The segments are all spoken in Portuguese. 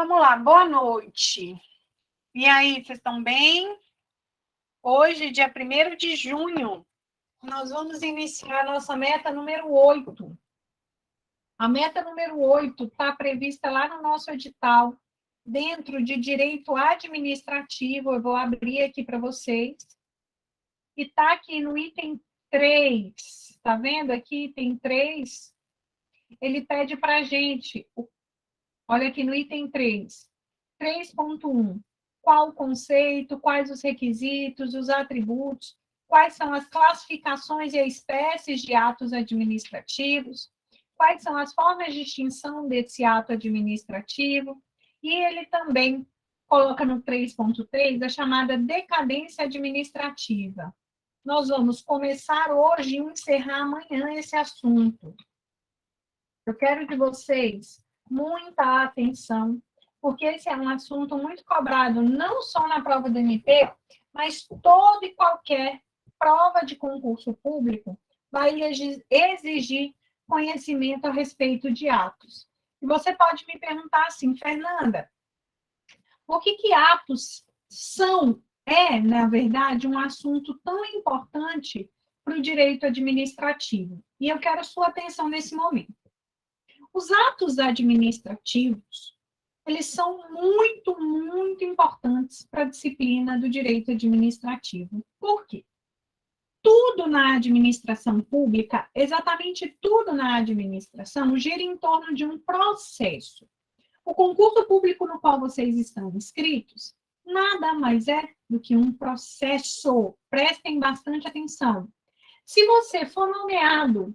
Vamos lá, boa noite. E aí, vocês estão bem? Hoje, dia 1º de junho, nós vamos iniciar a nossa meta número 8. A meta número 8 está prevista lá no nosso edital, dentro de direito administrativo. Eu vou abrir aqui para vocês. E está aqui no item 3. Está vendo aqui, item 3? Ele pede para a gente, olha aqui no item 3, 3.1. Qual o conceito, quais os requisitos, os atributos, quais são as classificações e espécies de atos administrativos, quais são as formas de extinção desse ato administrativo, e ele também coloca no 3.3 a chamada decadência administrativa. Nós vamos começar hoje e encerrar amanhã esse assunto. Eu quero de vocês muita atenção, porque esse é um assunto muito cobrado, não só na prova do MP, mas toda e qualquer prova de concurso público vai exigir conhecimento a respeito de atos. E você pode me perguntar assim, Fernanda, por que atos na verdade, um assunto tão importante para o direito administrativo? E eu quero a sua atenção nesse momento. Os atos administrativos, eles são muito, muito importantes para a disciplina do direito administrativo. Por quê? Tudo na administração pública, exatamente tudo na administração, gira em torno de um processo. O concurso público no qual vocês estão inscritos, nada mais é do que um processo. Prestem bastante atenção. Se você for nomeado,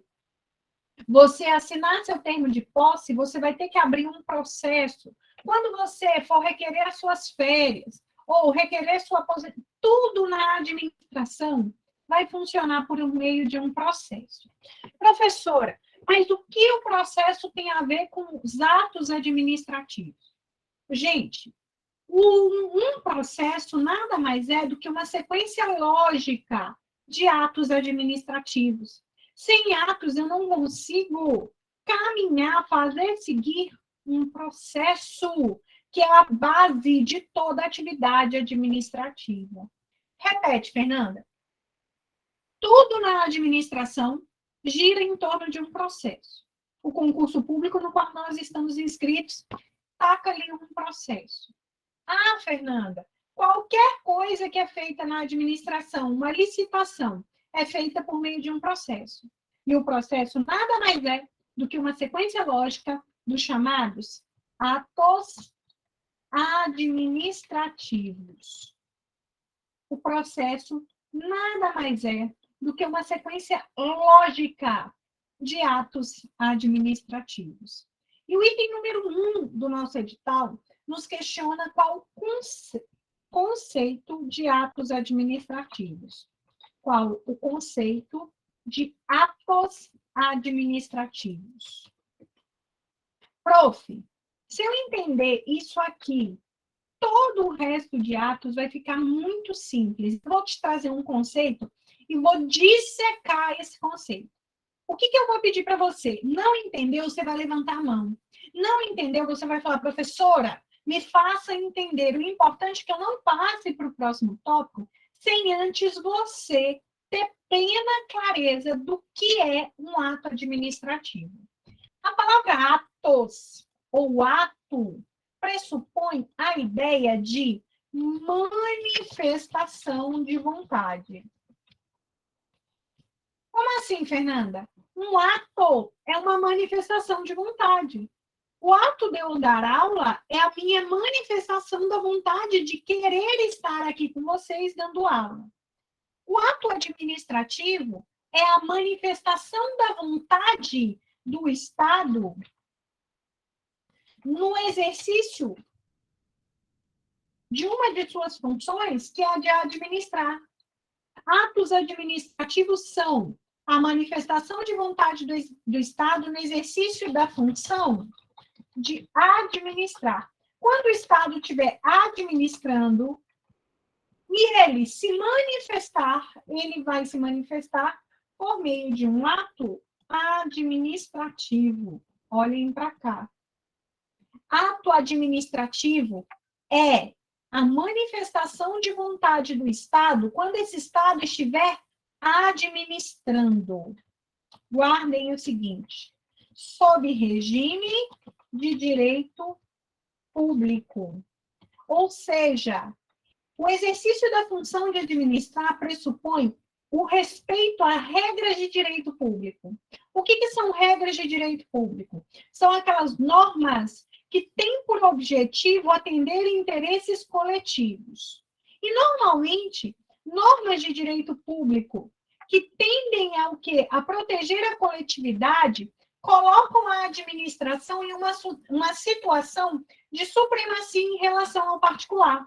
você assinar seu termo de posse, você vai ter que abrir um processo. Quando você for requerer as suas férias, ou requerer sua aposentadoria, tudo na administração vai funcionar por meio de um processo. Professora, mas o que o processo tem a ver com os atos administrativos? Gente, um processo nada mais é do que uma sequência lógica de atos administrativos. Sem atos, eu não consigo caminhar, seguir um processo que é a base de toda atividade administrativa. Repete, Fernanda. Tudo na administração gira em torno de um processo. O concurso público no qual nós estamos inscritos taca ali um processo. Ah, Fernanda, qualquer coisa que é feita na administração, uma licitação, é feita por meio de um processo. E o processo nada mais é do que uma sequência lógica dos chamados atos administrativos. O processo nada mais é do que uma sequência lógica de atos administrativos. E o item número 1 do nosso edital nos questiona qual conceito de atos administrativos. Qual o conceito de atos administrativos? Prof, se eu entender isso aqui, todo o resto de atos vai ficar muito simples. Eu vou te trazer um conceito e vou dissecar esse conceito. O que eu vou pedir para você? Não entendeu, você vai levantar a mão. Não entendeu, você vai falar, professora, me faça entender. O importante é que eu não passe para o próximo tópico sem antes você ter plena clareza do que é um ato administrativo. A palavra atos, ou ato, pressupõe a ideia de manifestação de vontade. Como assim, Fernanda? Um ato é uma manifestação de vontade. O ato de eu dar aula é a minha manifestação da vontade de querer estar aqui com vocês dando aula. O ato administrativo é a manifestação da vontade do Estado no exercício de uma de suas funções, que é a de administrar. Atos administrativos são a manifestação de vontade do Estado no exercício da função de administrar. Quando o Estado estiver administrando e ele se manifestar, ele vai se manifestar por meio de um ato administrativo. Olhem para cá. ato administrativo é a manifestação de vontade do Estado quando esse Estado estiver administrando. Guardem o seguinte: sob regime de direito público. Ou seja, o exercício da função de administrar pressupõe o respeito a regras de direito público. O que são regras de direito público? São aquelas normas que têm por objetivo atender interesses coletivos. E, normalmente, normas de direito público que tendem ao quê? A proteger a coletividade, colocam a administração em uma situação de supremacia em relação ao particular.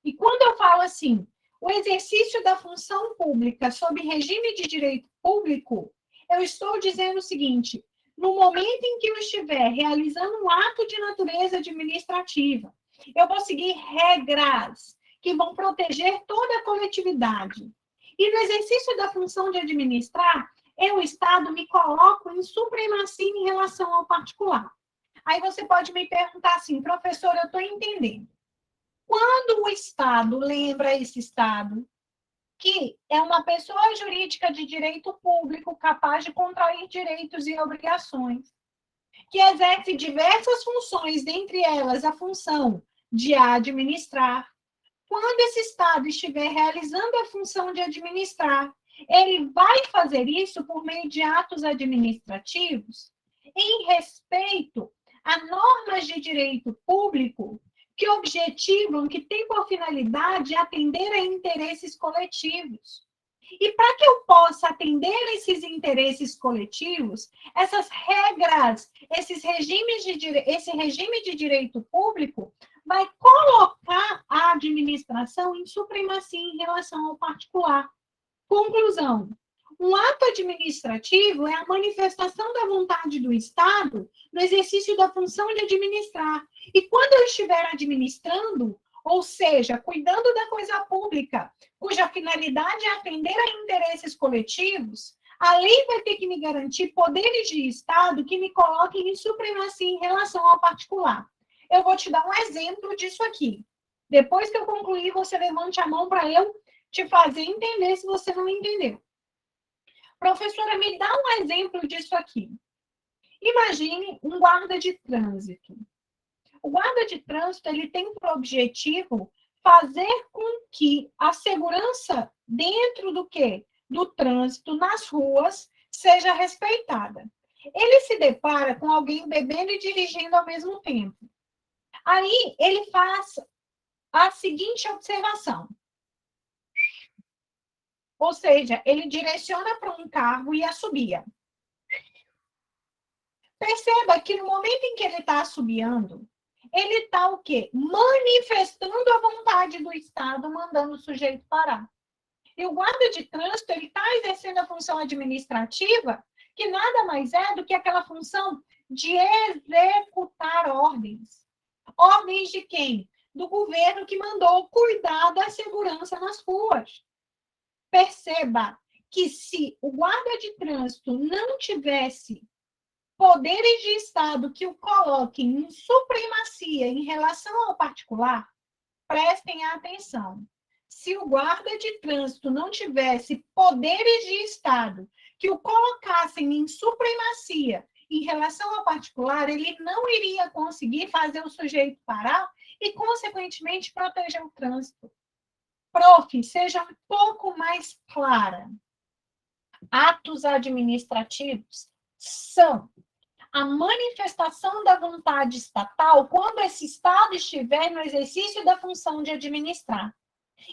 E quando eu falo assim, o exercício da função pública sob regime de direito público, eu estou dizendo o seguinte: no momento em que eu estiver realizando um ato de natureza administrativa, eu vou seguir regras que vão proteger toda a coletividade. E no exercício da função de administrar, eu, Estado, me coloco em supremacia em relação ao particular. Aí você pode me perguntar assim, professor, eu estou entendendo. Quando o Estado, lembra esse Estado, que é uma pessoa jurídica de direito público capaz de contrair direitos e obrigações, que exerce diversas funções, dentre elas a função de administrar. Quando esse Estado estiver realizando a função de administrar, ele vai fazer isso por meio de atos administrativos em respeito a normas de direito público que objetivam, que têm por finalidade atender a interesses coletivos. E para que eu possa atender esses interesses coletivos, essas regras, esse regime de direito público vai colocar a administração em supremacia em relação ao particular. Conclusão: um ato administrativo é a manifestação da vontade do Estado no exercício da função de administrar. E quando eu estiver administrando, ou seja, cuidando da coisa pública, cuja finalidade é atender a interesses coletivos, a lei vai ter que me garantir poderes de Estado que me coloquem em supremacia em relação ao particular. Eu vou te dar um exemplo disso aqui. Depois que eu concluir, você levante a mão para eu te fazer entender se você não entendeu. Professora, me dá um exemplo disso aqui. Imagine um guarda de trânsito. O guarda de trânsito, ele tem por objetivo fazer com que a segurança dentro do quê? Do trânsito, nas ruas, seja respeitada. Ele se depara com alguém bebendo e dirigindo ao mesmo tempo. Aí, ele faz a seguinte observação. Ou seja, ele direciona para um carro e assobia. Perceba que no momento em que ele está assobiando, ele está o quê? Manifestando a vontade do Estado, mandando o sujeito parar. E o guarda de trânsito, ele está exercendo a função administrativa, que nada mais é do que aquela função de executar ordens. Ordens de quem? Do governo que mandou cuidar da segurança nas ruas. Perceba que se o guarda de trânsito não tivesse poderes de Estado que o coloquem em supremacia em relação ao particular, prestem atenção. Se o guarda de trânsito não tivesse poderes de Estado que o colocassem em supremacia em relação ao particular, ele não iria conseguir fazer o sujeito parar e, consequentemente, proteger o trânsito. Prof, seja um pouco mais clara. Atos administrativos são a manifestação da vontade estatal quando esse Estado estiver no exercício da função de administrar.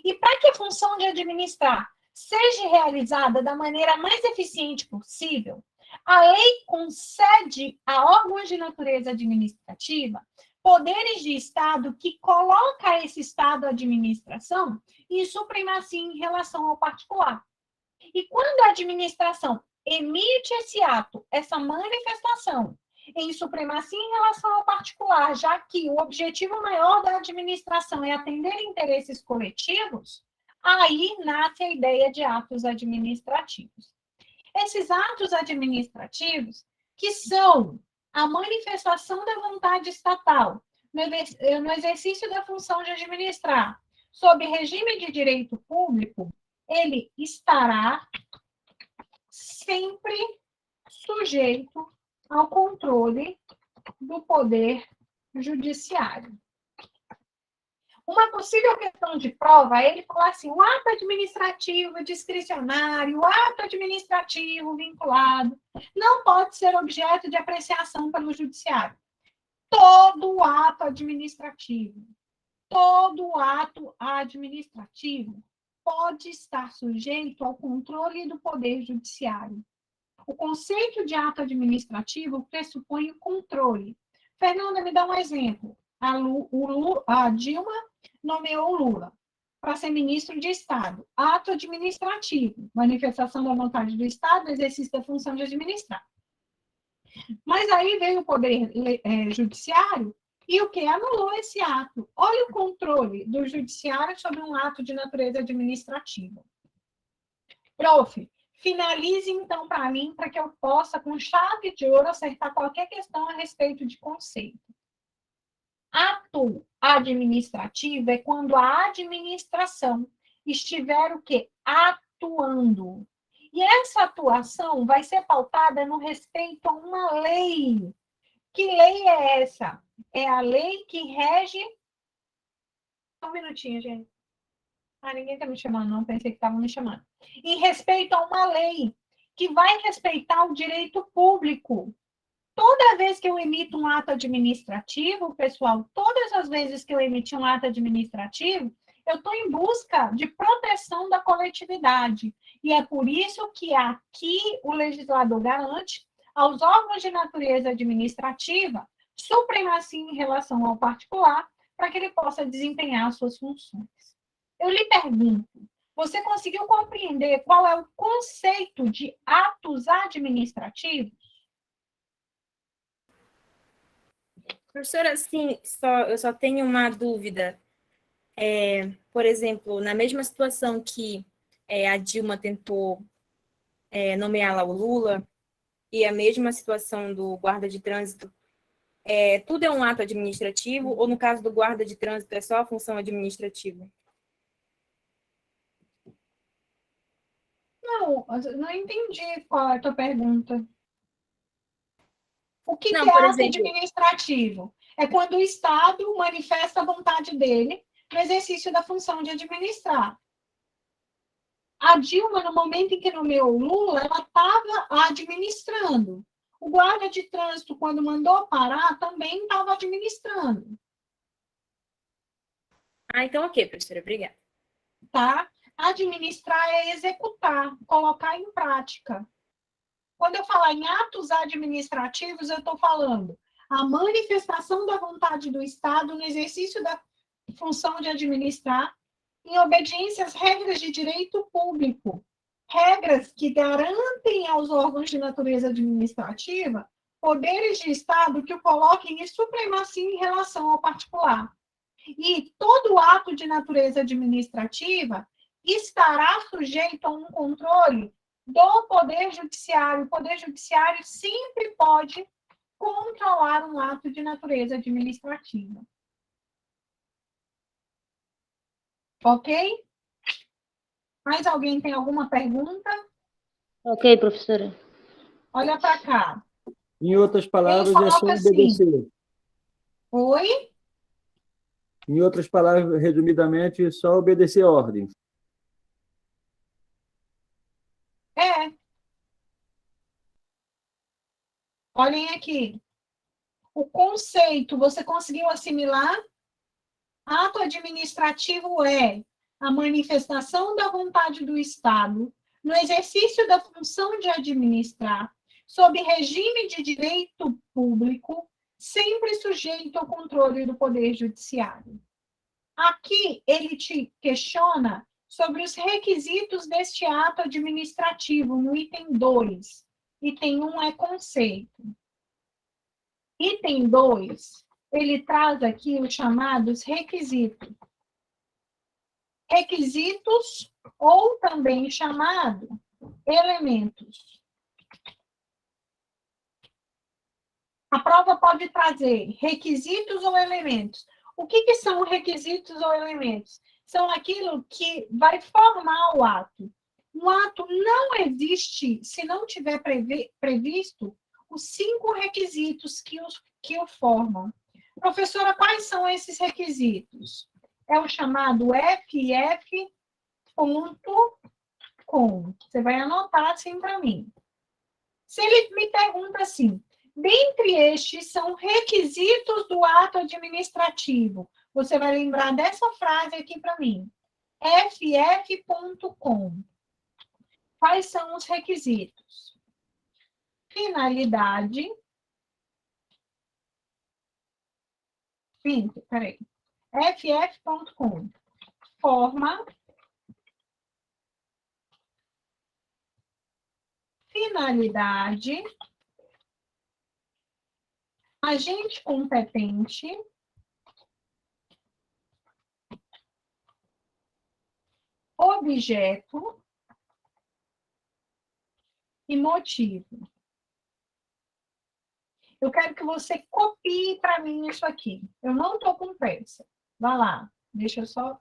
E para que a função de administrar seja realizada da maneira mais eficiente possível, a lei concede a órgãos de natureza administrativa poderes de Estado que coloca esse Estado administração em supremacia em relação ao particular. E quando a administração emite esse ato, essa manifestação em supremacia em relação ao particular, já que o objetivo maior da administração é atender interesses coletivos, aí nasce a ideia de atos administrativos. Esses atos administrativos, que são a manifestação da vontade estatal no exercício da função de administrar sob regime de direito público, ele estará sempre sujeito ao controle do Poder Judiciário. Uma possível questão de prova, ele falar assim, o ato administrativo discricionário, o ato administrativo vinculado, não pode ser objeto de apreciação pelo judiciário. Todo ato administrativo pode estar sujeito ao controle do Poder Judiciário. O conceito de ato administrativo pressupõe o controle. Fernanda, me dá um exemplo. A Dilma nomeou o Lula para ser ministro de Estado. Ato administrativo, manifestação da vontade do Estado, exercício da função de administrar. Mas aí veio o Poder Judiciário e o que? Anulou esse ato. Olha o controle do Judiciário sobre um ato de natureza administrativa. Prof, finalize então para mim, para que eu possa, com chave de ouro, acertar qualquer questão a respeito de conceito. Ato administrativo é quando a administração estiver o quê? Atuando. E essa atuação vai ser pautada no respeito a uma lei. Que lei é essa? É a lei que rege... Um minutinho, gente. Ninguém está me chamando, não. Pensei que estavam me chamando. Em respeito a uma lei que vai respeitar o direito público. Toda vez que eu emito um ato administrativo, pessoal, todas as vezes que eu emiti um ato administrativo, eu estou em busca de proteção da coletividade. E é por isso que aqui o legislador garante aos órgãos de natureza administrativa supremacia em relação ao particular para que ele possa desempenhar as suas funções. Eu lhe pergunto, você conseguiu compreender qual é o conceito de atos administrativos? Professora, sim, eu só tenho uma dúvida. Por exemplo, na mesma situação que a Dilma tentou nomear lá o Lula, e a mesma situação do guarda de trânsito, tudo é um ato administrativo, ou no caso do guarda de trânsito é só a função administrativa? Não entendi qual é a tua pergunta. O que é ato administrativo? É quando o Estado manifesta a vontade dele no exercício da função de administrar. A Dilma, no momento em que nomeou o Lula, ela estava administrando. O guarda de trânsito, quando mandou parar, também estava administrando. Então ok, professora, obrigada. Tá? Administrar é executar, colocar em prática. Quando eu falar em atos administrativos, eu estou falando a manifestação da vontade do Estado no exercício da função de administrar, em obediência às regras de direito público, regras que garantem aos órgãos de natureza administrativa poderes de Estado que o coloquem em supremacia em relação ao particular. E todo ato de natureza administrativa estará sujeito a um controle do Poder Judiciário. O Poder Judiciário sempre pode controlar um ato de natureza administrativa. Ok? Mais alguém tem alguma pergunta? Ok, professora. Olha para cá. Em outras palavras, é só obedecer. Assim. Oi? Em outras palavras, resumidamente, só obedecer ordens. Olhem aqui. O conceito, você conseguiu assimilar? Ato administrativo é a manifestação da vontade do Estado no exercício da função de administrar, sob regime de direito público, sempre sujeito ao controle do Poder Judiciário. Aqui ele te questiona sobre os requisitos deste ato administrativo, no item 2. Item 1 é conceito. Item 2, ele traz aqui os chamados requisitos. Requisitos, ou também chamado elementos. A prova pode trazer requisitos ou elementos. O que são requisitos ou elementos? São aquilo que vai formar o ato. Um ato não existe se não tiver previsto os 5 requisitos que o formam. Professora, quais são esses requisitos? É o chamado FF.com. Você vai anotar assim para mim. Se ele me pergunta assim, dentre estes são requisitos do ato administrativo, você vai lembrar dessa frase aqui para mim. FF.com. Quais são os requisitos? Finalidade. Peraí. FF.com. Forma. Finalidade. Agente competente. Objeto. E motivo. Eu quero que você copie para mim isso aqui. Eu não estou com pressa. Vai lá. Deixa eu só...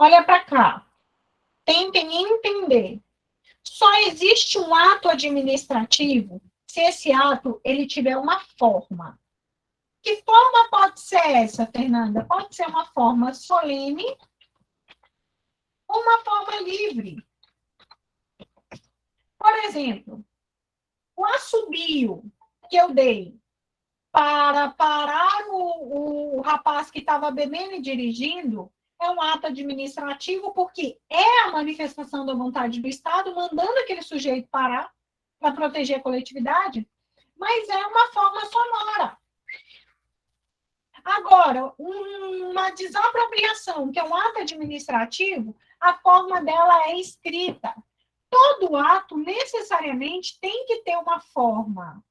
Olha para cá. Tentem entender. Só existe um ato administrativo se esse ato ele tiver uma forma. Que forma pode ser essa, Fernanda? Pode ser uma forma solene ou uma forma livre. Por exemplo, o assobio que eu dei para parar o rapaz que estava bebendo e dirigindo é um ato administrativo porque é a manifestação da vontade do Estado mandando aquele sujeito parar para proteger a coletividade, mas é uma forma sonora. Agora, uma desapropriação, que é um ato administrativo, a forma dela é escrita. Todo ato, necessariamente, tem que ter uma forma.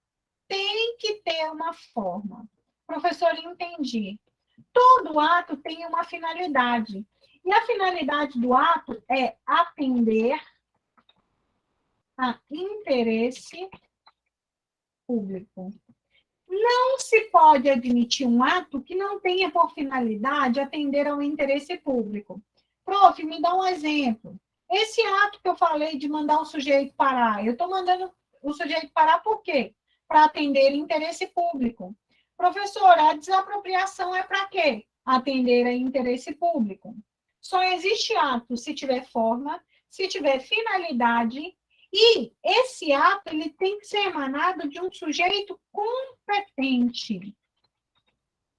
Tem que ter uma forma. Professor, entendi. Todo ato tem uma finalidade. E a finalidade do ato é atender a interesse público. Não se pode admitir um ato que não tenha por finalidade atender ao interesse público. Prof, me dá um exemplo. Esse ato que eu falei de mandar o sujeito parar, eu estou mandando o sujeito parar por quê? Para atender interesse público. Professora, a desapropriação é para quê? Atender a interesse público. Só existe ato se tiver forma, se tiver finalidade, e esse ato ele tem que ser emanado de um sujeito competente.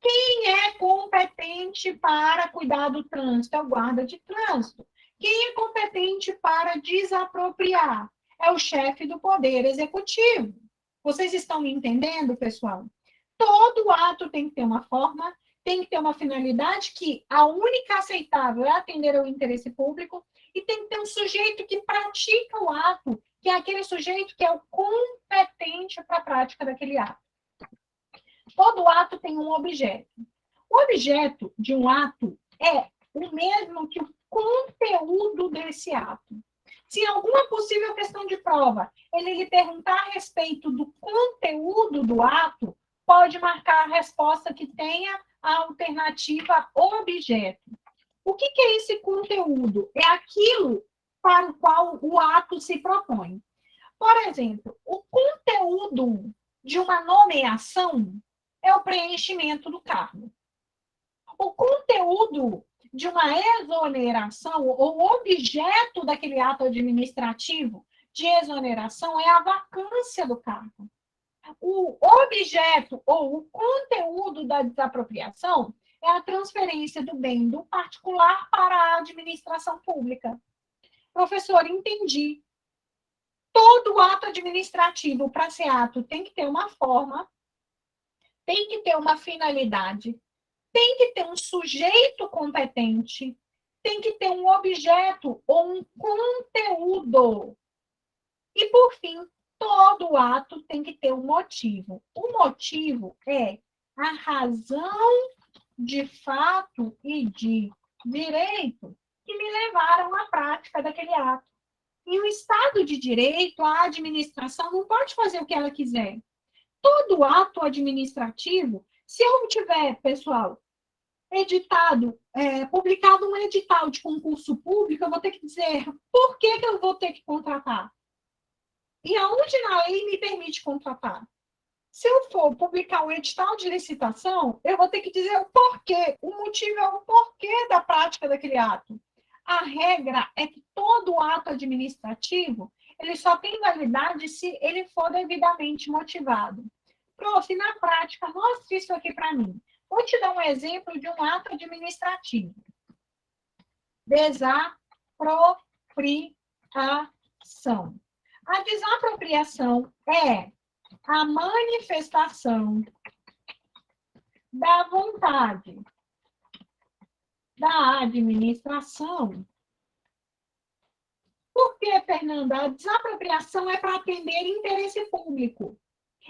Quem é competente para cuidar do trânsito? É o guarda de trânsito. Quem é competente para desapropriar? é o chefe do Poder Executivo. Vocês estão me entendendo, pessoal? Todo ato tem que ter uma forma, tem que ter uma finalidade que a única aceitável é atender ao interesse público e tem que ter um sujeito que pratica o ato, que é aquele sujeito que é o competente para a prática daquele ato. Todo ato tem um objeto. O objeto de um ato é o mesmo que o conteúdo desse ato. Se em alguma possível questão de prova ele lhe perguntar a respeito do conteúdo do ato, pode marcar a resposta que tenha a alternativa objeto. O que é esse conteúdo? É aquilo para o qual o ato se propõe. Por exemplo, o conteúdo de uma nomeação é o preenchimento do cargo. O conteúdo de uma exoneração, ou objeto daquele ato administrativo de exoneração, é a vacância do cargo. O objeto ou o conteúdo da desapropriação é a transferência do bem do particular para a administração pública. Professor, entendi. Todo ato administrativo, para ser ato, tem que ter uma forma, tem que ter uma finalidade, tem que ter um sujeito competente, tem que ter um objeto ou um conteúdo. E, por fim, todo ato tem que ter um motivo. O motivo é a razão de fato e de direito que me levaram à prática daquele ato. Em um Estado de direito, a administração não pode fazer o que ela quiser. Todo ato administrativo, se eu tiver, pessoal, publicado um edital de concurso público, eu vou ter que dizer por que eu vou ter que contratar. E aonde na lei me permite contratar? Se eu for publicar um edital de licitação, eu vou ter que dizer o porquê. O motivo é o porquê da prática daquele ato. A regra é que todo ato administrativo, ele só tem validade se ele for devidamente motivado. Prof, na prática, mostre isso aqui para mim. Vou te dar um exemplo de um ato administrativo. Desapropriação. A desapropriação é a manifestação da vontade da administração. Por que, Fernanda? A desapropriação é para atender interesse público.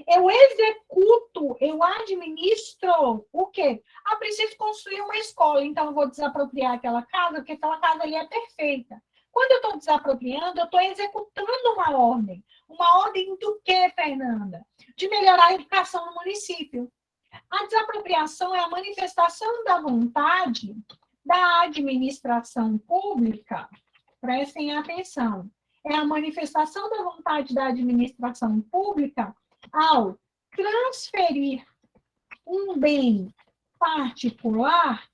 Eu executo, eu administro o quê? Ah, preciso construir uma escola, então eu vou desapropriar aquela casa, porque aquela casa ali é perfeita. Quando eu estou desapropriando, eu estou executando uma ordem. Uma ordem do quê, Fernanda? De melhorar a educação no município. A desapropriação é a manifestação da vontade da administração pública. Prestem atenção. É a manifestação da vontade da administração pública ao transferir um bem particular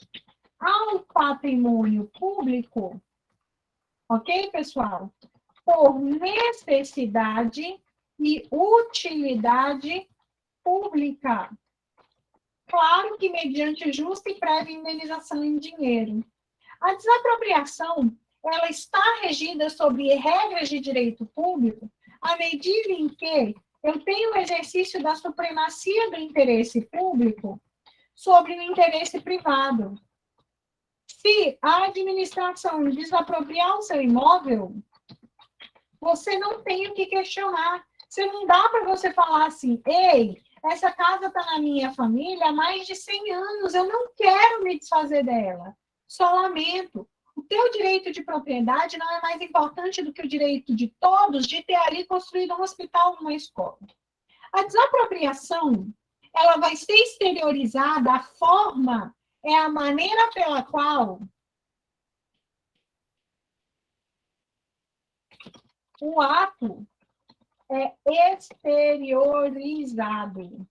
ao patrimônio público, ok, pessoal? Por necessidade e utilidade pública. Claro que mediante justa e prévia indenização em dinheiro. A desapropriação, ela está regida sobre regras de direito público à medida em que eu tenho o exercício da supremacia do interesse público sobre o interesse privado. Se a administração desapropriar o seu imóvel, você não tem o que questionar. Você não dá para você falar assim, ei, essa casa está na minha família há mais de 100 anos, eu não quero me desfazer dela. Só lamento. O teu direito de propriedade não é mais importante do que o direito de todos de ter ali construído um hospital ou uma escola. A desapropriação, ela vai ser exteriorizada, a forma é a maneira pela qual o ato é exteriorizado.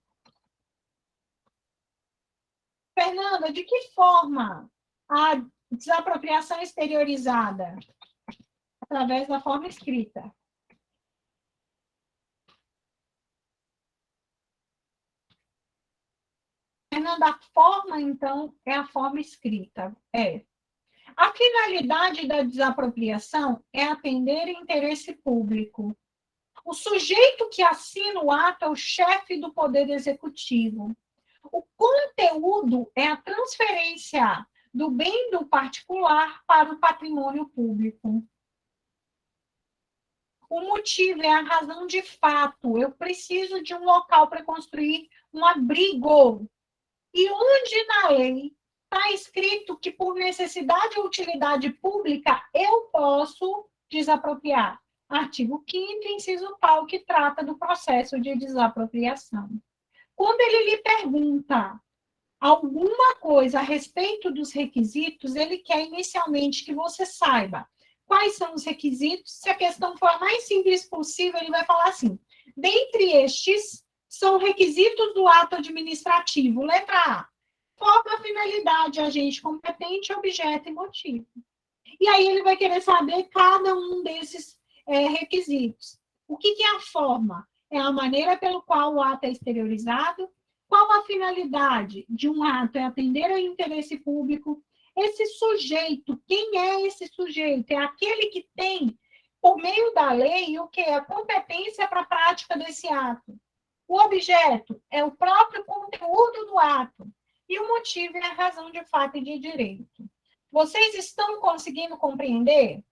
Fernanda, de que forma a desapropriação exteriorizada? Através da forma escrita. Fernanda, a forma, então, é a forma escrita. A finalidade da desapropriação é atender interesse público. O sujeito que assina o ato é o chefe do Poder Executivo. O conteúdo é a transferência do bem do particular para o patrimônio público. O motivo é a razão de fato. Eu preciso de um local para construir um abrigo. E onde na lei está escrito que por necessidade ou utilidade pública eu posso desapropriar? Artigo 5º, inciso tal, que trata do processo de desapropriação. Quando ele lhe pergunta alguma coisa a respeito dos requisitos, ele quer inicialmente que você saiba quais são os requisitos. Se a questão for a mais simples possível, ele vai falar assim: dentre estes, são requisitos do ato administrativo. Letra A: forma, finalidade, agente competente, objeto e motivo. E aí ele vai querer saber cada um desses requisitos. O que é a forma? É a maneira pelo qual o ato é exteriorizado. Qual a finalidade de um ato? É atender ao interesse público. Esse sujeito, quem é esse sujeito? É aquele que tem, por meio da lei, o que é a competência para a prática desse ato. O objeto é o próprio conteúdo do ato. E o motivo é a razão de fato e de direito. Vocês estão conseguindo compreender?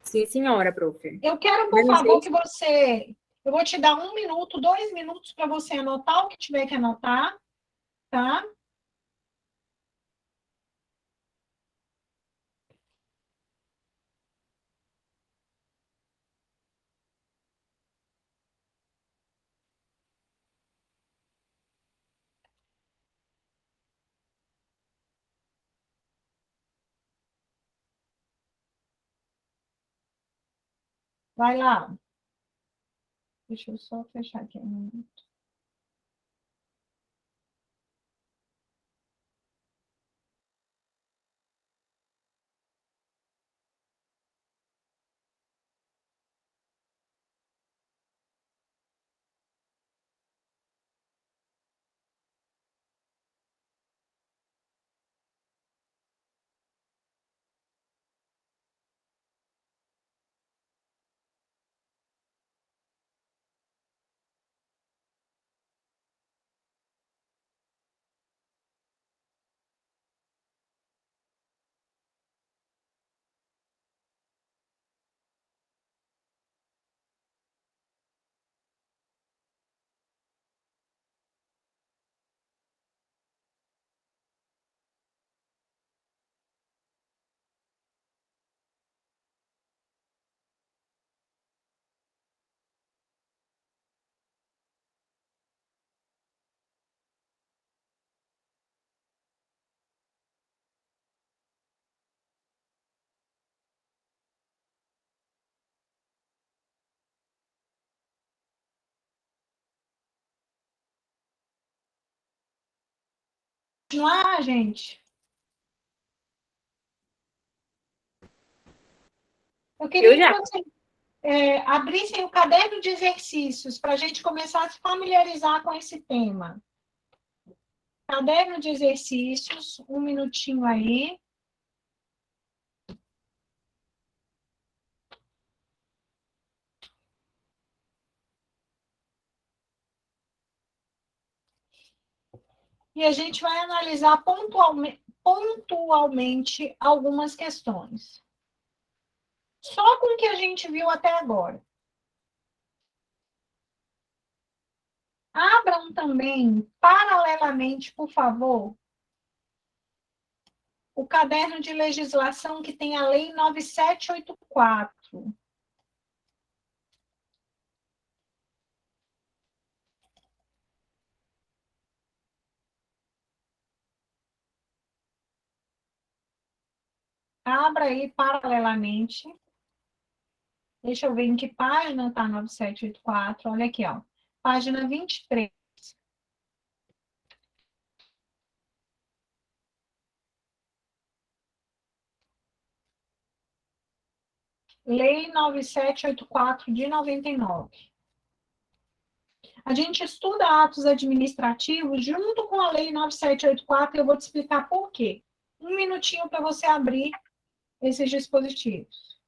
Sim, senhora, prof. Eu quero, por favor, que você... Eu vou te dar 1 minuto, 2 minutos para você anotar o que tiver que anotar, tá? Vai lá. Deixa eu só fechar aqui. Continuar, gente? Eu queria que vocês abrissem o caderno de exercícios para a gente começar a se familiarizar com esse tema. Caderno de exercícios, 1 minutinho aí. E a gente vai analisar pontualmente algumas questões. Só com o que a gente viu até agora. Abram também, paralelamente, por favor, o caderno de legislação que tem a Lei 9784. Abra aí paralelamente. Deixa eu ver em que página está 9784. Olha aqui, ó. Página 23. Lei 9784 de 99. A gente estuda atos administrativos junto com a Lei 9784 e eu vou te explicar por quê. 1 minutinho para você abrir esses dispositivos.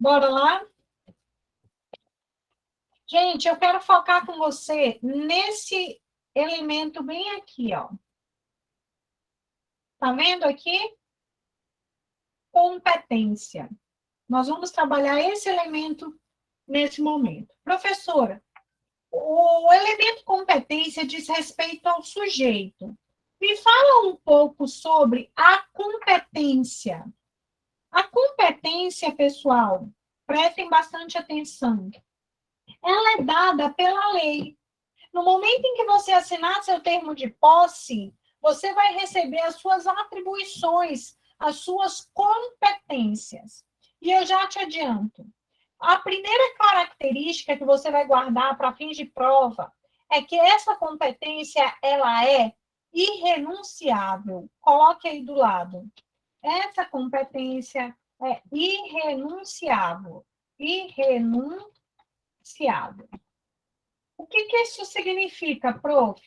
Bora lá? Gente, eu quero focar com você nesse elemento bem aqui, ó. Tá vendo aqui? Competência. Nós vamos trabalhar esse elemento nesse momento. Professora, o elemento competência diz respeito ao sujeito. Me fala um pouco sobre a competência. A competência, pessoal, prestem bastante atenção. Ela é dada pela lei. No momento em que você assinar seu termo de posse, você vai receber as suas atribuições, as suas competências. E eu já te adianto, a primeira característica que você vai guardar para fins de prova é que essa competência, ela é irrenunciável. Coloque aí do lado. Essa competência é irrenunciável. Irrenunciável. O que isso significa, prof?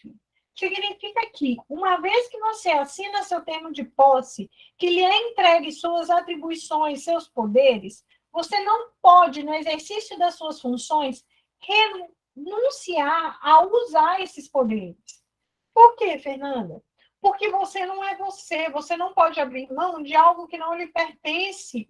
Significa que, uma vez que você assina seu termo de posse, que lhe é entregue suas atribuições, seus poderes, você não pode, no exercício das suas funções, renunciar a usar esses poderes. Por quê, Fernanda? Porque você não é você não pode abrir mão de algo que não lhe pertence.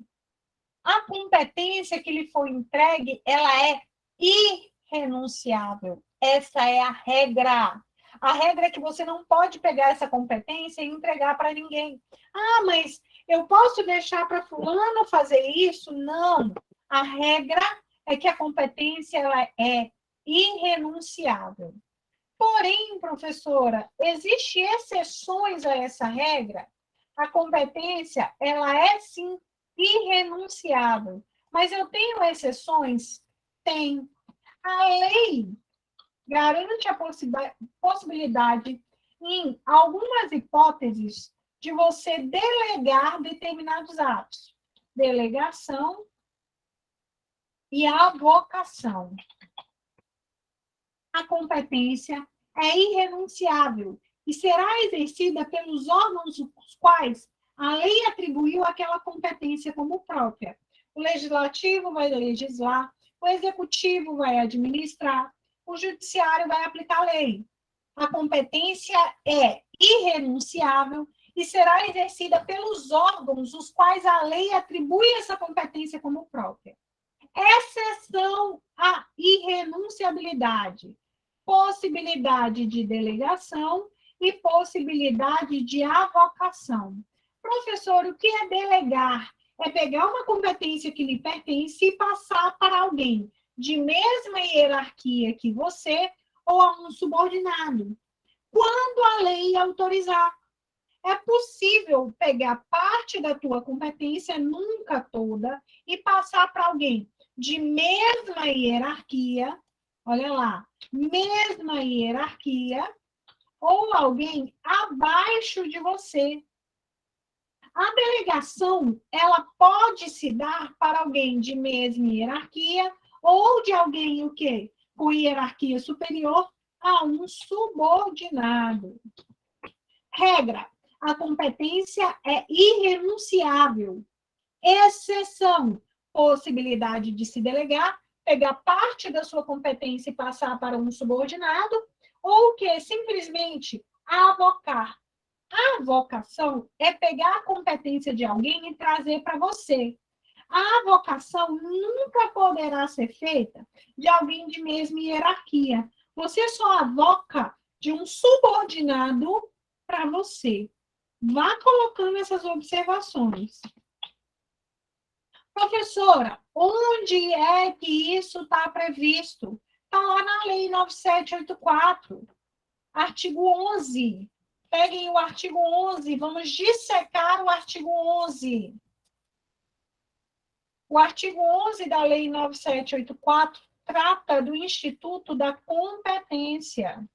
A competência que lhe foi entregue, ela é irrenunciável. Essa é a regra. A regra é que você não pode pegar essa competência e entregar para ninguém. Ah, mas eu posso deixar para fulano fazer isso? Não. A regra é que a competência ela é irrenunciável. Porém, professora, existem exceções a essa regra? A competência, ela é, sim, irrenunciável. Mas eu tenho exceções? Tem. A lei garante a possibilidade, em algumas hipóteses, de você delegar determinados atos. Delegação e avocação. A competência é irrenunciável e será exercida pelos órgãos os quais a lei atribuiu aquela competência como própria. O legislativo vai legislar, o executivo vai administrar, o judiciário vai aplicar a lei. A competência é irrenunciável e será exercida pelos órgãos os quais a lei atribui essa competência como própria. Exceção à irrenunciabilidade, possibilidade de delegação e possibilidade de avocação. Professor, o que é delegar? É pegar uma competência que lhe pertence e passar para alguém de mesma hierarquia que você ou a um subordinado, quando a lei autorizar. É possível pegar parte da tua competência, nunca toda, e passar para alguém de mesma hierarquia, olha lá, mesma hierarquia, ou alguém abaixo de você. A delegação, ela pode se dar para alguém de mesma hierarquia ou de alguém o quê? Com hierarquia superior a um subordinado. Regra: a competência é irrenunciável. Exceção: possibilidade de se delegar, pegar parte da sua competência e passar para um subordinado, ou que simplesmente avocar. A avocação é pegar a competência de alguém e trazer para você. A avocação nunca poderá ser feita de alguém de mesma hierarquia. Você só avoca de um subordinado para você. Vá colocando essas observações. Professora, onde é que isso está previsto? Está lá na Lei 9784, artigo 11. Peguem o artigo 11, vamos dissecar o artigo 11. O artigo 11 da Lei 9784 trata do Instituto da Competência.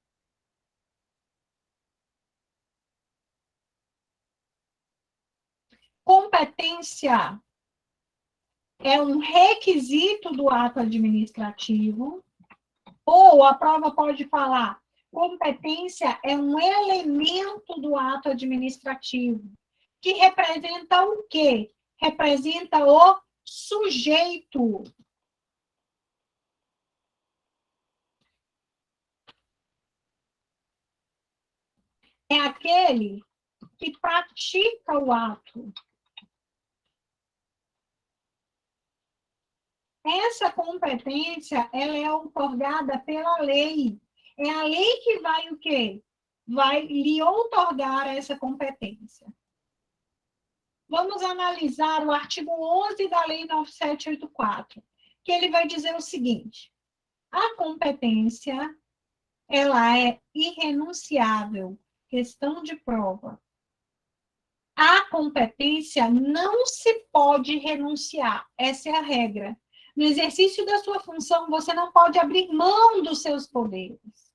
Competência é um requisito do ato administrativo, ou a prova pode falar, competência é um elemento do ato administrativo, que representa o quê? Representa o sujeito. É aquele que pratica o ato. Essa competência, ela é outorgada pela lei. É a lei que vai o quê? Vai lhe outorgar essa competência. Vamos analisar o artigo 11 da Lei 9784, que ele vai dizer o seguinte: a competência, ela é irrenunciável, questão de prova. A competência não se pode renunciar, essa é a regra. No exercício da sua função, você não pode abrir mão dos seus poderes.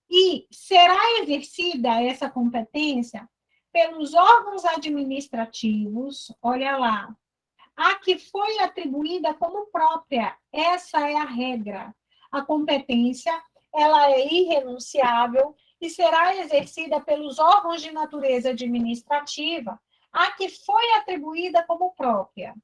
E será exercida essa competência pelos órgãos administrativos, olha lá, a que foi atribuída como própria. Essa é a regra. A competência, ela é irrenunciável e será exercida pelos órgãos de natureza administrativa, a que foi atribuída como própria.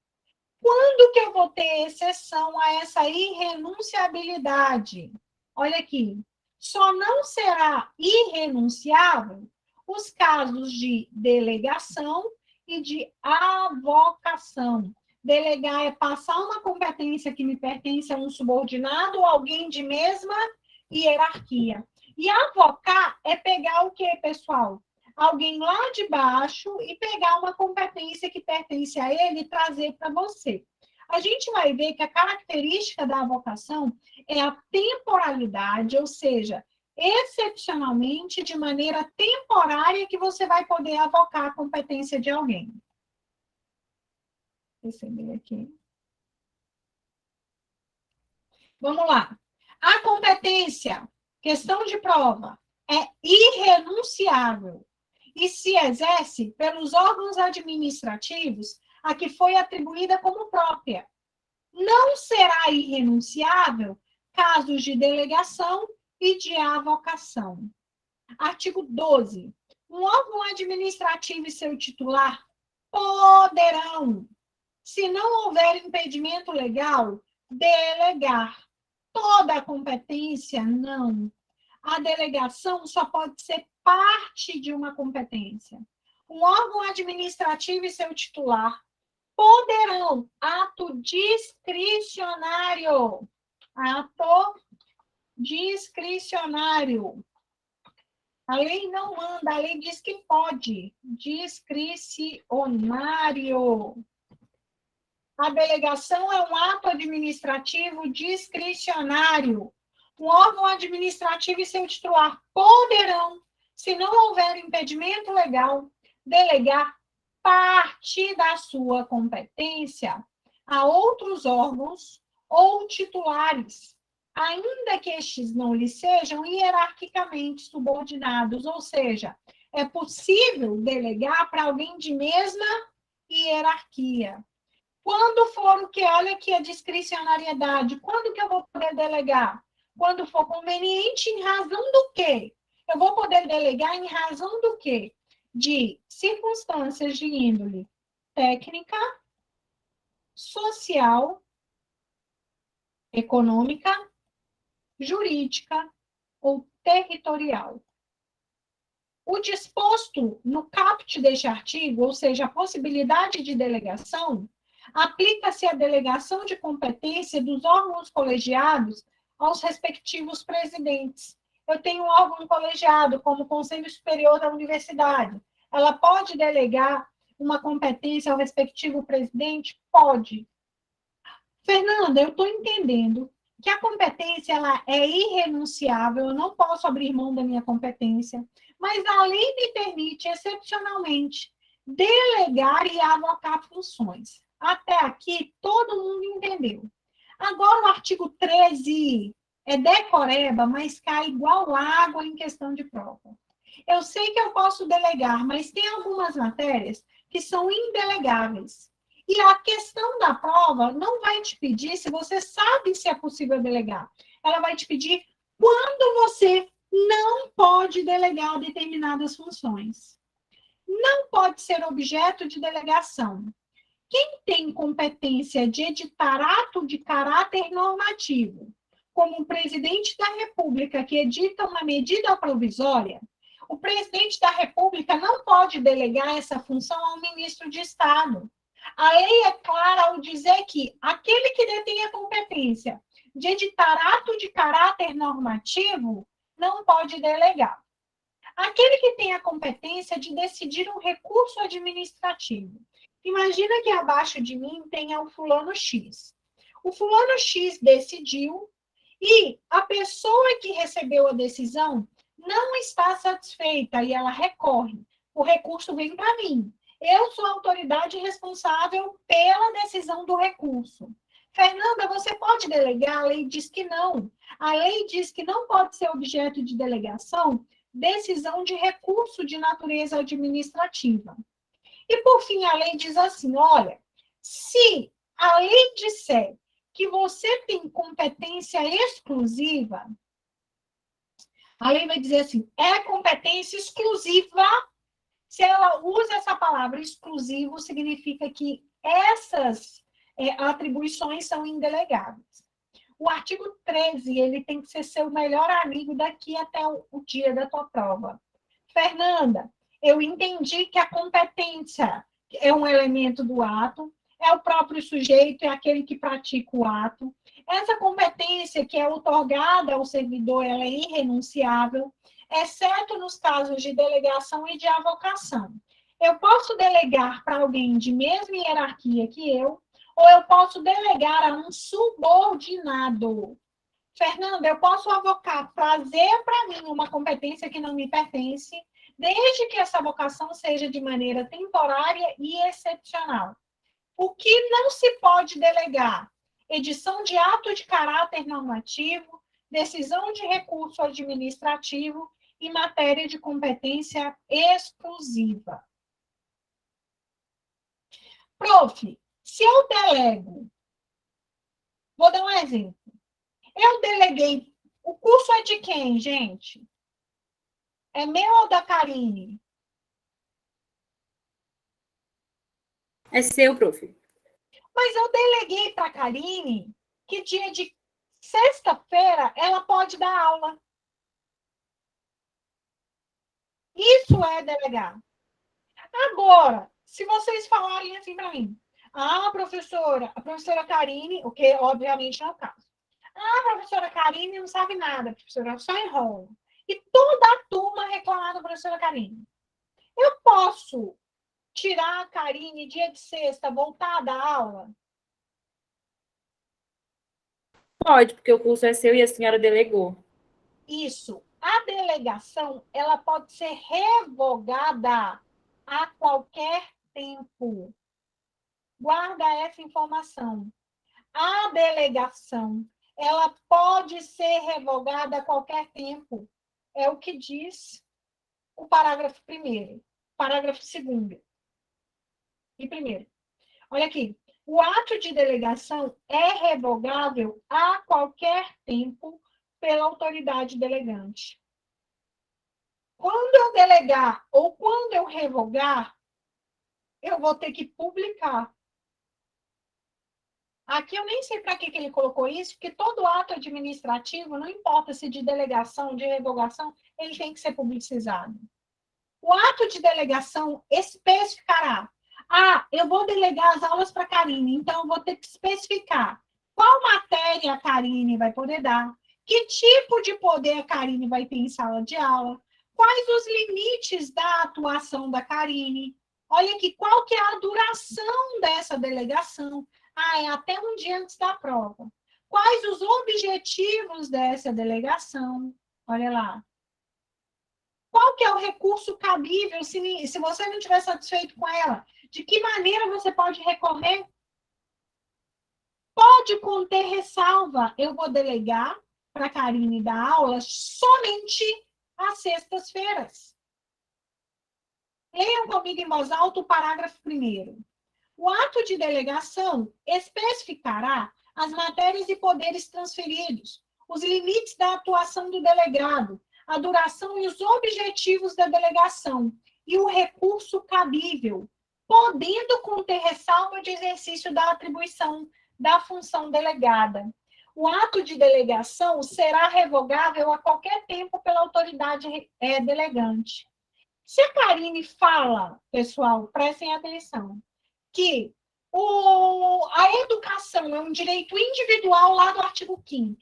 Quando que eu vou ter exceção a essa irrenunciabilidade? Olha aqui, só não será irrenunciável os casos de delegação e de avocação. Delegar é passar uma competência que me pertence a um subordinado ou alguém de mesma hierarquia. E avocar é pegar o quê, pessoal? Alguém lá de baixo e pegar uma competência que pertence a ele e trazer para você. A gente vai ver que a característica da avocação é a temporalidade, ou seja, excepcionalmente, de maneira temporária, que você vai poder avocar a competência de alguém. Receber aqui. Vamos lá. A competência, questão de prova, é irrenunciável e se exerce pelos órgãos administrativos a que foi atribuída como própria. Não será irrenunciável casos de delegação e de avocação. Artigo 12. Um órgão administrativo e seu titular poderão, se não houver impedimento legal, delegar. Toda a competência, não. A delegação só pode ser parte de uma competência. Um órgão administrativo e seu titular poderão, ato discricionário, a lei não manda, a lei diz que pode, discricionário. A delegação é um ato administrativo discricionário. Um órgão administrativo e seu titular poderão, se não houver impedimento legal, delegar parte da sua competência a outros órgãos ou titulares, ainda que estes não lhe sejam hierarquicamente subordinados, ou seja, é possível delegar para alguém de mesma hierarquia. Quando for o que? Olha aqui a discricionariedade. Quando que eu vou poder delegar? Quando for conveniente, em razão do quê? Eu vou poder delegar em razão do quê? De circunstâncias de índole técnica, social, econômica, jurídica ou territorial. O disposto no caput deste artigo, ou seja, a possibilidade de delegação, aplica-se à delegação de competência dos órgãos colegiados aos respectivos presidentes. Eu tenho um órgão colegiado, como o Conselho Superior da Universidade. Ela pode delegar uma competência ao respectivo presidente? Pode. Fernanda, eu estou entendendo que a competência ela é irrenunciável, eu não posso abrir mão da minha competência, mas a lei me permite, excepcionalmente, delegar e alocar funções. Até aqui, todo mundo entendeu. Agora, o artigo 13 é decoreba, mas cai igual água em questão de prova. Eu sei que eu posso delegar, mas tem algumas matérias que são indelegáveis. E a questão da prova não vai te pedir se você sabe se é possível delegar. Ela vai te pedir quando você não pode delegar determinadas funções. Não pode ser objeto de delegação. Quem tem competência de editar ato de caráter normativo, como o presidente da República, que edita uma medida provisória, o presidente da República não pode delegar essa função ao ministro de Estado. A lei é clara ao dizer que aquele que detém a competência de editar ato de caráter normativo não pode delegar. Aquele que tem a competência de decidir um recurso administrativo. Imagina que abaixo de mim tenha o fulano X. O fulano X decidiu e a pessoa que recebeu a decisão não está satisfeita e ela recorre. O recurso vem para mim. Eu sou a autoridade responsável pela decisão do recurso. Fernanda, você pode delegar? A lei diz que não. A lei diz que não pode ser objeto de delegação decisão de recurso de natureza administrativa. E, por fim, a lei diz assim, olha, se a lei disser que você tem competência exclusiva, a lei vai dizer assim, é competência exclusiva. Se ela usa essa palavra exclusivo, significa que essas atribuições são indelegáveis. O artigo 13, ele tem que ser seu melhor amigo daqui até o dia da tua prova. Fernanda, eu entendi que a competência é um elemento do ato, é o próprio sujeito, é aquele que pratica o ato. Essa competência que é otorgada ao servidor, ela é irrenunciável, exceto nos casos de delegação e de avocação. Eu posso delegar para alguém de mesma hierarquia que eu, ou eu posso delegar a um subordinado. Fernanda, eu posso avocar, trazer para mim uma competência que não me pertence, desde que essa avocação seja de maneira temporária e excepcional. O que não se pode delegar? Edição de ato de caráter normativo, decisão de recurso administrativo e matéria de competência exclusiva. Prof, se eu delego, vou dar um exemplo. Eu deleguei, o curso é de quem, gente? É meu ou da Karine? É seu, prof. Mas eu deleguei para a Karine que dia de sexta-feira ela pode dar aula. Isso é delegar. Agora, se vocês falarem assim para mim, a professora Karine, o que obviamente não é o caso. A professora Karine não sabe nada, professora, só enrola. E toda a turma reclamar da professora Karine. Eu posso tirar a Karine dia de sexta, voltar a dar aula? Pode, porque o curso é seu e a senhora delegou. Isso. A delegação, ela pode ser revogada a qualquer tempo. Guarda essa informação. A delegação, ela pode ser revogada a qualquer tempo. É o que diz o parágrafo 1º, parágrafo 2º e 1º. Olha aqui. O ato de delegação é revogável a qualquer tempo pela autoridade delegante. Quando eu delegar ou quando eu revogar, eu vou ter que publicar. Aqui eu nem sei para que ele colocou isso, porque todo ato administrativo, não importa se de delegação, de revogação, ele tem que ser publicizado. O ato de delegação especificará. Eu vou delegar as aulas para a Karine, então eu vou ter que especificar qual matéria a Karine vai poder dar, que tipo de poder a Karine vai ter em sala de aula, quais os limites da atuação da Karine. Olha aqui, qual que é a duração dessa delegação? É até um dia antes da prova. Quais os objetivos dessa delegação? Olha lá. Qual que é o recurso cabível se você não estiver satisfeito com ela? De que maneira você pode recorrer? Pode conter ressalva. Eu vou delegar para a Karine dar aula somente às sextas-feiras. Leiam comigo em voz alta o parágrafo 1º. O ato de delegação especificará as matérias e poderes transferidos, os limites da atuação do delegado, a duração e os objetivos da delegação e o recurso cabível. podendo conter ressalva de exercício da atribuição da função delegada. O ato de delegação será revogável a qualquer tempo pela autoridade delegante. Se a Karine fala, pessoal, prestem atenção, que a educação é um direito individual lá do artigo 5º.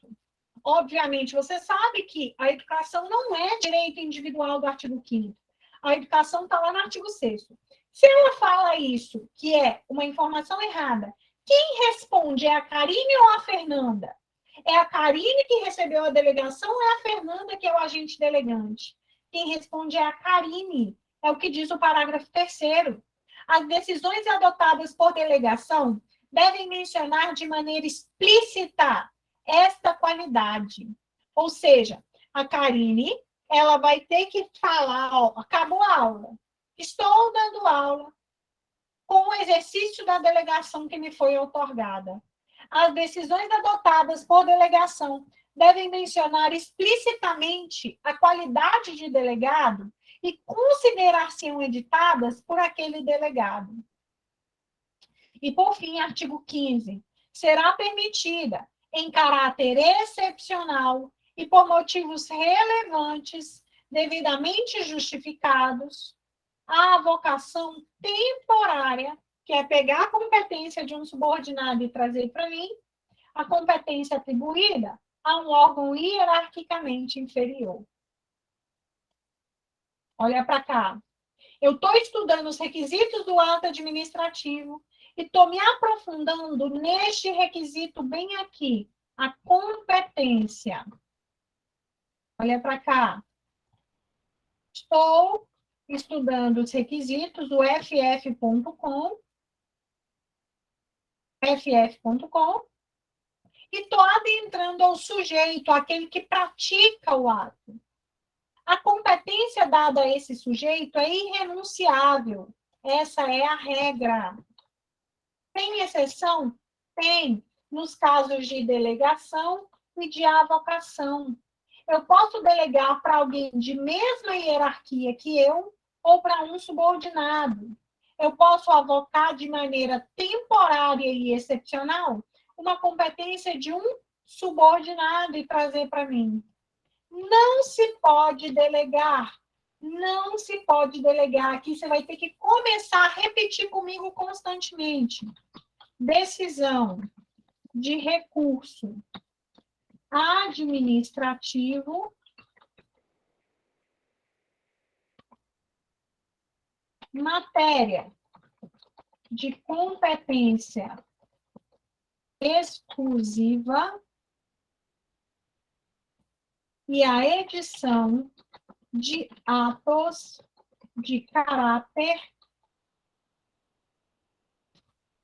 Obviamente, você sabe que a educação não é direito individual do artigo 5º. A educação está lá no artigo 6º. Se ela fala isso, que é uma informação errada, quem responde é a Karine ou a Fernanda? É a Karine que recebeu a delegação ou é a Fernanda que é o agente delegante? Quem responde é a Karine. É o que diz o parágrafo 3º. As decisões adotadas por delegação devem mencionar de maneira explícita esta qualidade. Ou seja, a Karine, ela vai ter que falar, ó, acabou a aula. Estou dando aula com o exercício da delegação que me foi outorgada. As decisões adotadas por delegação devem mencionar explicitamente a qualidade de delegado e considerar-se-ão editadas por aquele delegado. E, por fim, artigo 15. Será permitida, em caráter excepcional e por motivos relevantes, devidamente justificados, a avocação temporária, que é pegar a competência de um subordinado e trazer para mim, a competência atribuída a um órgão hierarquicamente inferior. Olha para cá. Eu estou estudando os requisitos do ato administrativo e estou me aprofundando neste requisito bem aqui, a competência. Olha para cá. Estou estudando os requisitos do ff.com, e estou adentrando ao sujeito, aquele que pratica o ato. A competência dada a esse sujeito é irrenunciável. Essa é a regra. Tem exceção? Tem, nos casos de delegação e de avocação. Eu posso delegar para alguém de mesma hierarquia que eu ou para um subordinado. Eu posso avocar de maneira temporária e excepcional uma competência de um subordinado e trazer para mim. Não se pode delegar. Não se pode delegar. Aqui você vai ter que começar a repetir comigo constantemente. Decisão de recurso administrativo, matéria de competência exclusiva e a edição de atos de caráter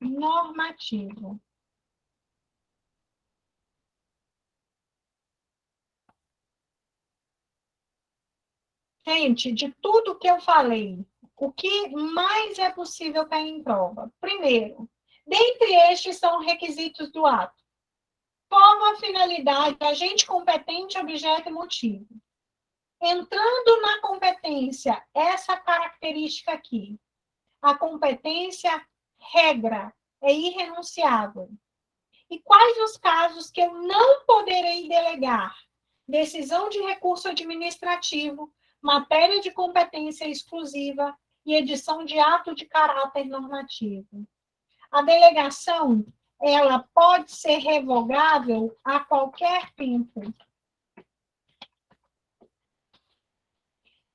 normativo. Gente, de tudo que eu falei, o que mais é possível cair em prova? Primeiro, dentre estes são requisitos do ato. Forma, finalidade, agente competente, objeto e motivo. Entrando na competência, essa característica aqui, a competência, regra, é irrenunciável. E quais os casos que eu não poderei delegar? Decisão de recurso administrativo, matéria de competência exclusiva e edição de ato de caráter normativo. A delegação, ela pode ser revogável a qualquer tempo.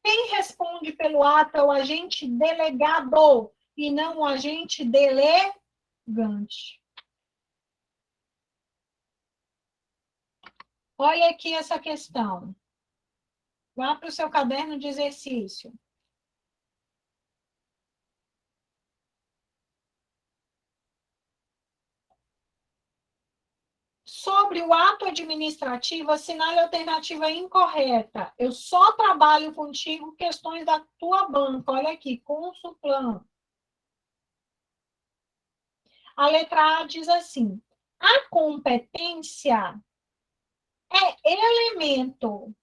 Quem responde pelo ato é o agente delegado e não o agente delegante. Olha aqui essa questão. Vá para o seu caderno de exercício. Sobre o ato administrativo, assinale a alternativa incorreta. Eu só trabalho contigo questões da tua banca. Olha aqui, Consulplan. A letra A diz assim: a competência é elemento.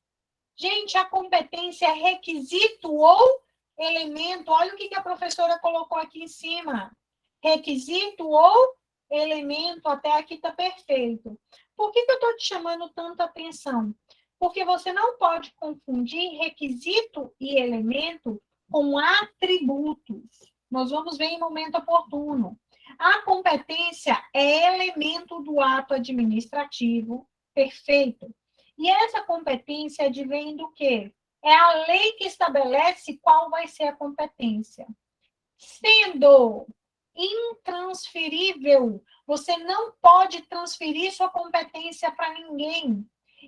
Gente, a competência é requisito ou elemento, olha o que a professora colocou aqui em cima. Requisito ou elemento, até aqui está perfeito. Por que eu estou te chamando tanta atenção? Porque você não pode confundir requisito e elemento com atributos. Nós vamos ver em momento oportuno. A competência é elemento do ato administrativo, perfeito. E essa competência advém do quê? É a lei que estabelece qual vai ser a competência. Sendo intransferível, você não pode transferir sua competência para ninguém.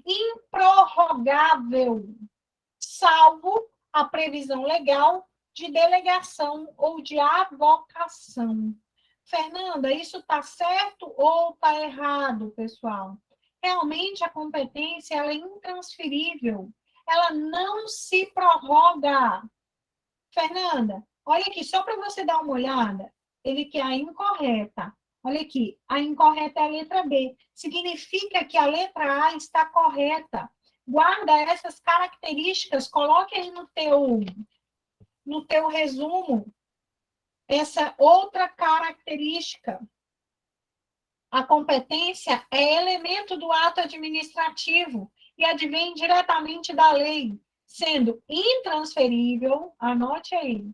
Improrrogável, salvo a previsão legal de delegação ou de avocação. Fernanda, isso está certo ou está errado, pessoal? Realmente a competência ela é intransferível. Ela não se prorroga. Fernanda, olha aqui, só para você dar uma olhada, ele quer a incorreta. Olha aqui, a incorreta é a letra B. Significa que a letra A está correta. Guarda essas características, coloque aí no teu resumo essa outra característica. A competência é elemento do ato administrativo e advém diretamente da lei, sendo intransferível, anote aí,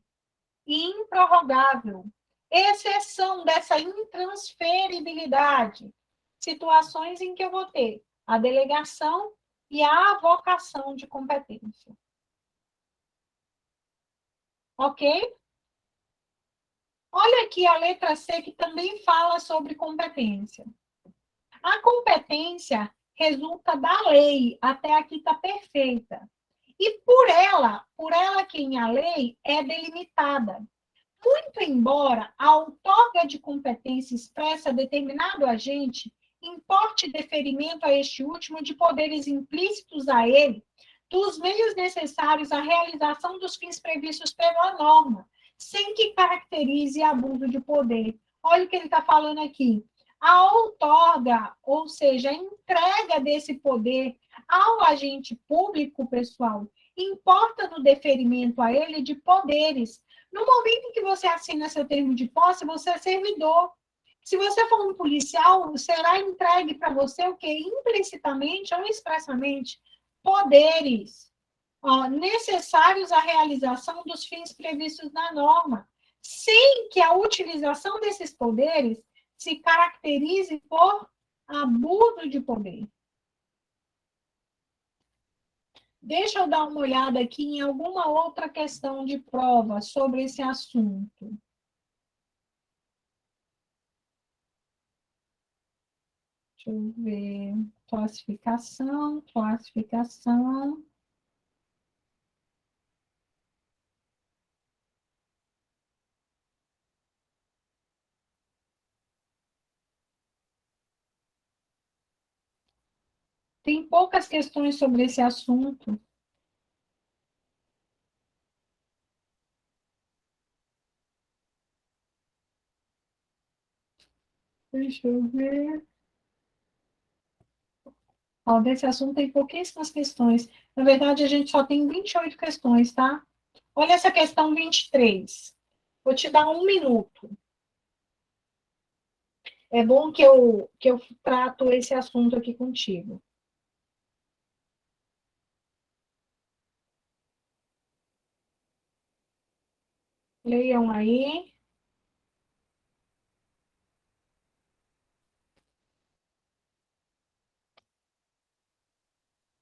improrrogável. Exceção dessa intransferibilidade, situações em que eu vou ter a delegação e a avocação de competência. Ok? Olha aqui a letra C, que também fala sobre competência. A competência resulta da lei, até aqui está perfeita. E por ela quem a lei é delimitada. Muito embora a outorga de competência expressa a determinado agente importe deferimento a este último de poderes implícitos a ele, dos meios necessários à realização dos fins previstos pela norma, sem que caracterize abuso de poder. Olha o que ele está falando aqui. A outorga, ou seja, a entrega desse poder ao agente público, pessoal, importa no deferimento a ele de poderes. No momento em que você assina seu termo de posse, você é servidor. Se você for um policial, será entregue para você o quê? Implicitamente ou expressamente? Poderes necessários à realização dos fins previstos na norma, sem que a utilização desses poderes se caracterize por abuso de poder. Deixa eu dar uma olhada aqui em alguma outra questão de prova sobre esse assunto. Deixa eu ver. Classificação, classificação. Tem poucas questões sobre esse assunto. Deixa eu ver. Desse assunto tem pouquíssimas questões. Na verdade, a gente só tem 28 questões, tá? Olha essa questão 23. Vou te dar 1 minuto. É bom que eu trato esse assunto aqui contigo. Leiam aí.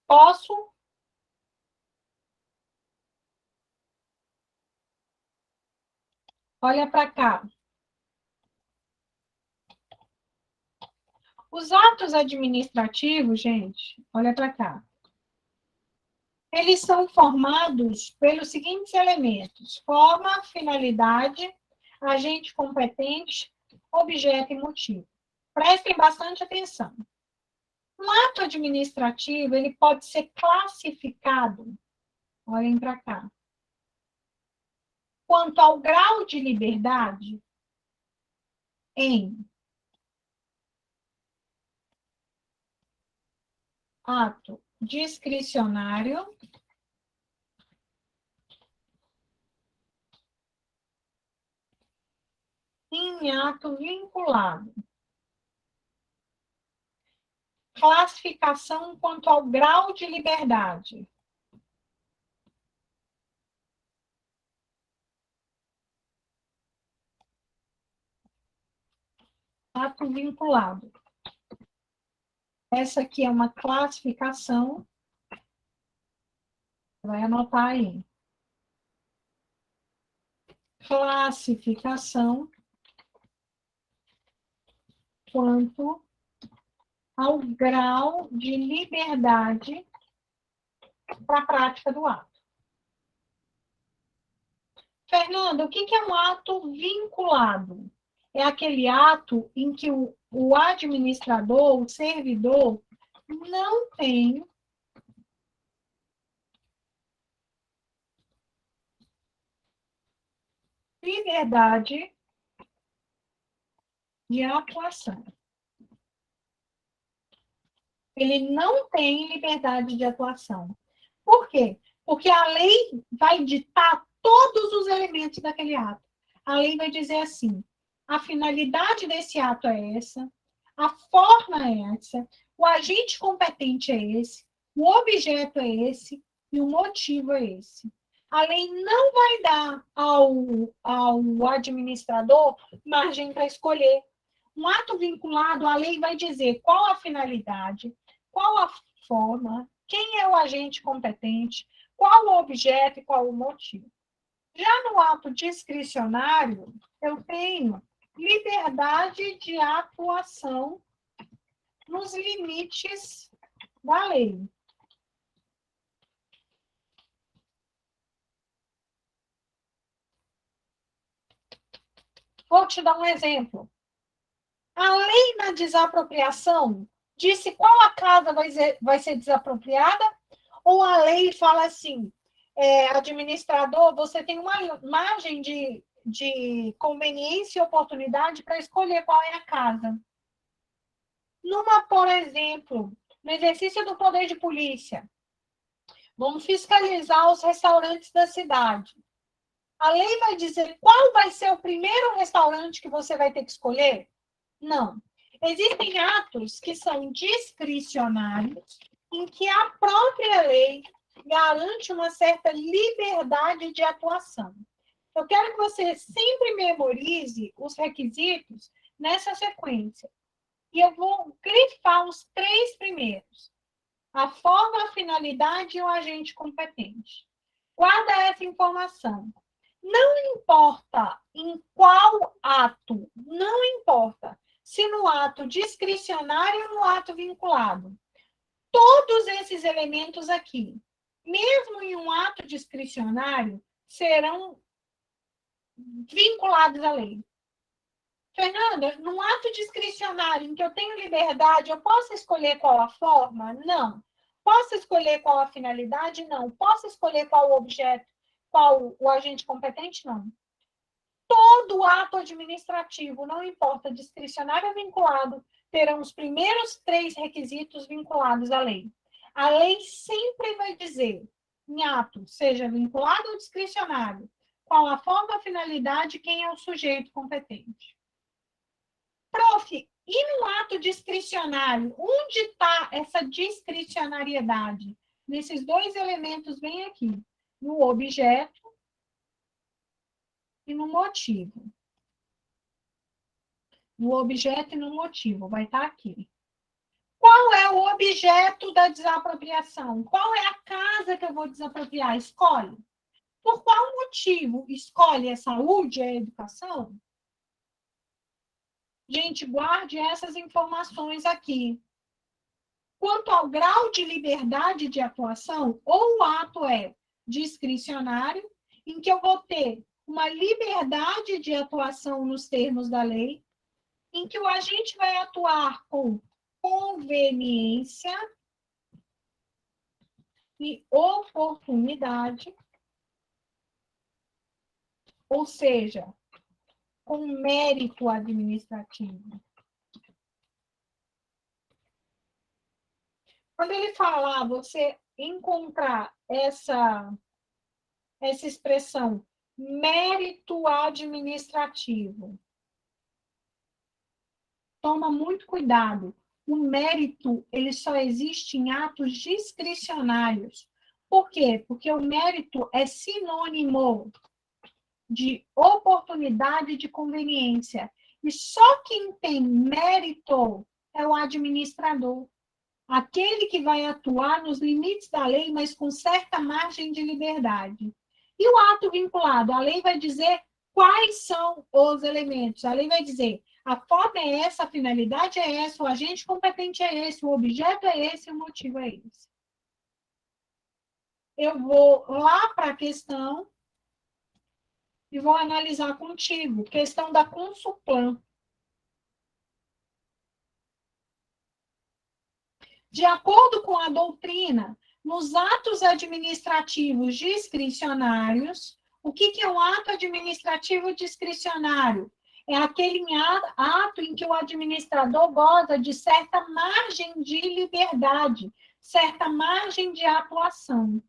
Posso? Olha para cá. Os atos administrativos, gente, olha para cá. Eles são formados pelos seguintes elementos: forma, finalidade, agente competente, objeto e motivo. Prestem bastante atenção. Um ato administrativo, ele pode ser classificado, olhem para cá, quanto ao grau de liberdade em ato discricionário, em ato vinculado. Classificação quanto ao grau de liberdade. Ato vinculado. Essa aqui é uma classificação. Vai anotar aí. Classificação quanto ao grau de liberdade para a prática do ato. Fernanda, o que é um ato vinculado? É aquele ato em que o administrador, o servidor, não tem liberdade de atuação. Ele não tem liberdade de atuação. Por quê? Porque a lei vai ditar todos os elementos daquele ato. A lei vai dizer assim: a finalidade desse ato é essa, a forma é essa, o agente competente é esse, o objeto é esse e o motivo é esse. A lei não vai dar ao administrador margem para escolher. Um ato vinculado, a lei vai dizer qual a finalidade, qual a forma, quem é o agente competente, qual o objeto e qual o motivo. Já no ato discricionário, eu tenho liberdade de atuação nos limites da lei. Vou te dar um exemplo. A lei na desapropriação disse qual a casa vai ser desapropriada, ou a lei fala assim, administrador, você tem uma margem de conveniência e oportunidade para escolher qual é a casa. Por exemplo, no exercício do poder de polícia, vamos fiscalizar os restaurantes da cidade. A lei vai dizer qual vai ser o primeiro restaurante que você vai ter que escolher? Não. Existem atos que são discricionários, em que a própria lei garante uma certa liberdade de atuação. Eu quero que você sempre memorize os requisitos nessa sequência. E eu vou grifar os 3 primeiros. A forma, a finalidade e o agente competente. Guarda essa informação. Não importa em qual ato, não importa se no ato discricionário ou no ato vinculado. Todos esses elementos aqui, mesmo em um ato discricionário, serão vinculados à lei. Fernanda, num ato discricionário em que eu tenho liberdade, eu posso escolher qual a forma? Não. Posso escolher qual a finalidade? Não. Posso escolher qual o objeto, qual o agente competente? Não. Todo ato administrativo, não importa, discricionário ou vinculado, terão os primeiros 3 requisitos vinculados à lei. A lei sempre vai dizer, em ato, seja vinculado ou discricionário, qual a forma, a finalidade, quem é o sujeito competente. Prof, e no ato discricionário, onde está essa discricionariedade? Nesses 2 elementos, vem aqui, no objeto e no motivo. No objeto e no motivo, vai estar aqui. Qual é o objeto da desapropriação? Qual é a casa que eu vou desapropriar? Escolhe. Por qual motivo? Escolhe a saúde, a educação? Gente, guarde essas informações aqui. Quanto ao grau de liberdade de atuação, ou o ato é discricionário, em que eu vou ter uma liberdade de atuação nos termos da lei, em que o agente vai atuar com conveniência e oportunidade, ou seja, com mérito administrativo. Quando ele falar, você encontrar essa expressão, mérito administrativo, toma muito cuidado. O mérito, ele só existe em atos discricionários. Por quê? Porque o mérito é sinônimo de oportunidade e de conveniência. E só quem tem mérito é o administrador. Aquele que vai atuar nos limites da lei, mas com certa margem de liberdade. E o ato vinculado? A lei vai dizer quais são os elementos. A lei vai dizer, a forma é essa, a finalidade é essa, o agente competente é esse, o objeto é esse, o motivo é esse. Eu vou lá para a questão e vou analisar contigo. Questão da Consulplan. De acordo com a doutrina, nos atos administrativos discricionários, o que é um ato administrativo discricionário? É aquele ato em que o administrador goza de certa margem de liberdade, certa margem de atuação.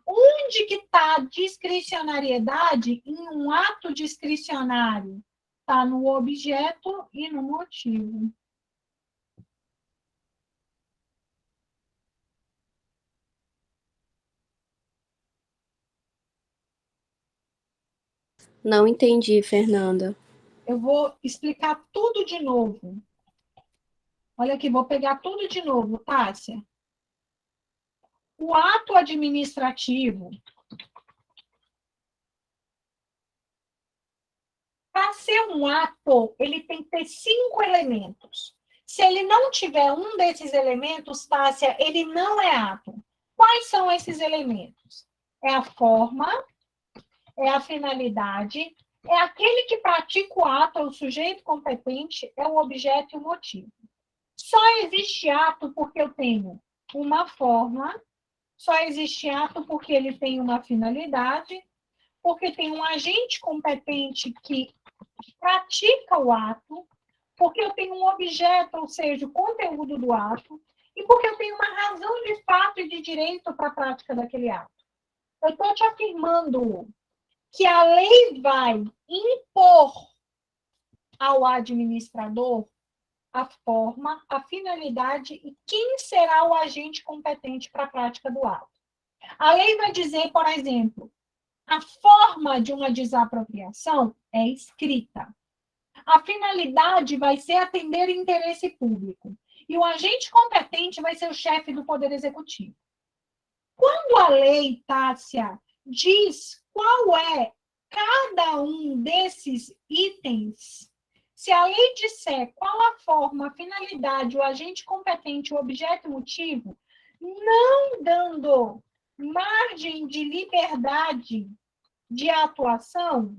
Onde que está a discricionariedade em um ato discricionário? Está no objeto e no motivo. Não entendi, Fernanda. Eu vou explicar tudo de novo. Olha aqui, vou pegar tudo de novo, Tássia. O ato administrativo, para ser um ato, ele tem que ter 5 elementos. Se ele não tiver um desses elementos, Tássia, ele não é ato. Quais são esses elementos? É a forma, é a finalidade, é aquele que pratica o ato, é o sujeito competente, é o objeto e o motivo. Só existe ato porque eu tenho uma forma, só existe ato porque ele tem uma finalidade, porque tem um agente competente que pratica o ato, porque eu tenho um objeto, ou seja, o conteúdo do ato, e porque eu tenho uma razão de fato e de direito para a prática daquele ato. Eu estou te afirmando que a lei vai impor ao administrador a forma, a finalidade e quem será o agente competente para a prática do ato. A lei vai dizer, por exemplo, a forma de uma desapropriação é escrita. A finalidade vai ser atender interesse público. E o agente competente vai ser o chefe do Poder Executivo. Quando a lei, Tássia, diz qual é cada um desses itens, se a lei disser qual a forma, a finalidade, o agente competente, o objeto e o motivo, não dando margem de liberdade de atuação,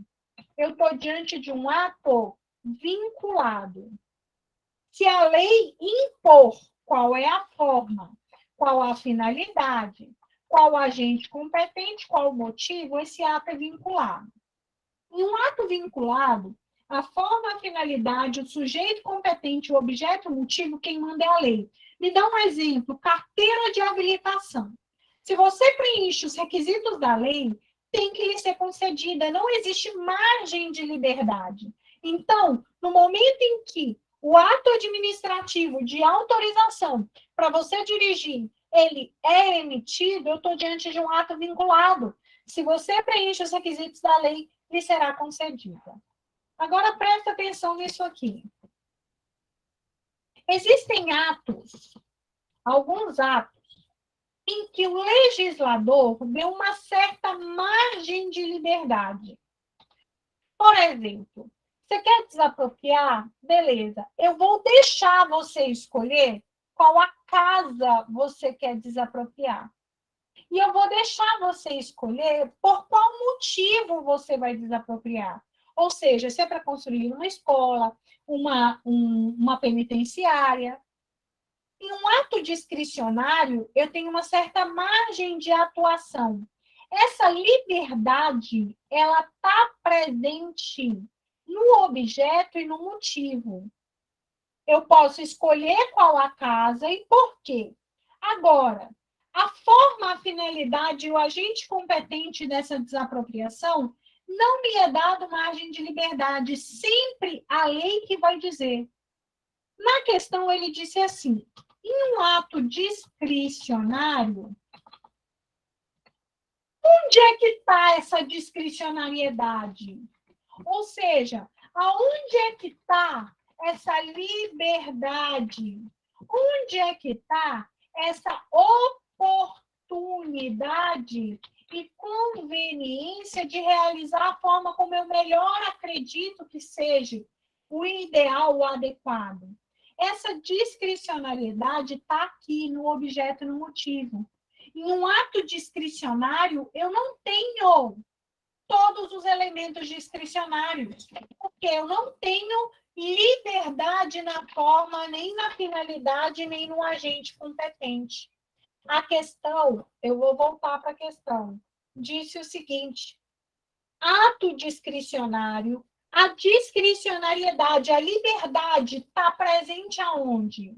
eu estou diante de um ato vinculado. Se a lei impor qual é a forma, qual a finalidade, qual o agente competente, qual o motivo, esse ato é vinculado. Em um ato vinculado, a forma, a finalidade, o sujeito competente, o objeto, o motivo, quem manda é a lei. Me dá um exemplo, carteira de habilitação. Se você preenche os requisitos da lei, tem que lhe ser concedida, não existe margem de liberdade. Então, no momento em que o ato administrativo de autorização para você dirigir, ele é emitido, eu estou diante de um ato vinculado. Se você preenche os requisitos da lei, lhe será concedida. Agora, presta atenção nisso aqui. Existem atos, alguns atos, em que o legislador deu uma certa margem de liberdade. Por exemplo, você quer desapropriar? Beleza. Eu vou deixar você escolher qual a casa você quer desapropriar. E eu vou deixar você escolher por qual motivo você vai desapropriar. Ou seja, se é para construir uma escola, uma penitenciária. Em um ato discricionário, eu tenho uma certa margem de atuação. Essa liberdade, ela está presente no objeto e no motivo. Eu posso escolher qual a casa e por quê. Agora, a forma, a finalidade e o agente competente dessa desapropriação não me é dado margem de liberdade. Sempre a lei que vai dizer. Na questão, ele disse assim, em um ato discricionário, onde é que está essa discricionariedade? Ou seja, aonde é que está essa liberdade? Onde é que está essa oportunidade e conveniência de realizar a forma como eu melhor acredito que seja o ideal, o adequado? Essa discricionariedade está aqui no objeto e no motivo. Em um ato discricionário, eu não tenho todos os elementos discricionários, porque eu não tenho liberdade na forma, nem na finalidade, nem no agente competente. A questão, eu vou voltar para a questão, disse o seguinte, ato discricionário, a discricionariedade, a liberdade está presente aonde?